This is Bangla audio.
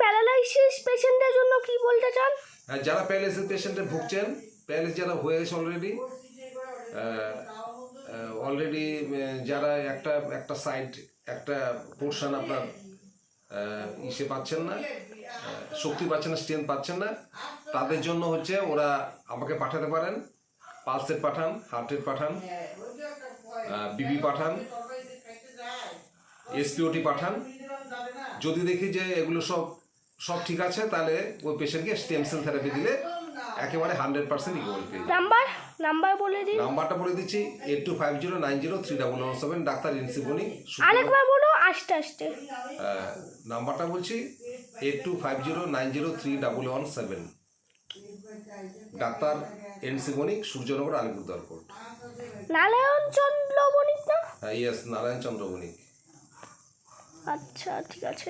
প্যারালাইসিস পেশেন্টদের জন্য কি বলতে চান? যারা প্যারালাইসিস পেশেন্টে ভুগছেন, প্যারালাইসিস যারা হয়ে গেছে অলরেডি যারা একটা সাইড একটা পোর্শন আপনার ইসে পাচ্ছেন না, শক্তি পাচ্ছেন না, স্ট্রেংথ পাচ্ছেন না, তাদের জন্য হচ্ছে ওরা আমাকে পাঠাতে পারেন। পালসেট পাঠান, হার্টের পাঠান, বিবি পাঠান, এসপিওটি পাঠান। যদি দেখি যে এগুলো সব ঠিক আছে, তাহলে ওই পেশেন্টকে স্টেম সেল থেরাপি দিলে একেবারে 100% রিকভারি পেয়ে যাবে। নাম্বার বলে দিন। নাম্বারটা বলে দিচ্ছি 8250903117। ডাক্তার এনসি বণিক। আরেকবার বলো আস্তে আস্তে। নাম্বারটা বলছি 8250903117। ডাক্তার এনসি বণিক, সূর্যনগর, আলিপুরদুয়ার কোর্ট। নারায়ণ চন্দ্র বণিক না? ইয়েস, নারায়ণ চন্দ্র বণিক। আচ্ছা ঠিক আছে।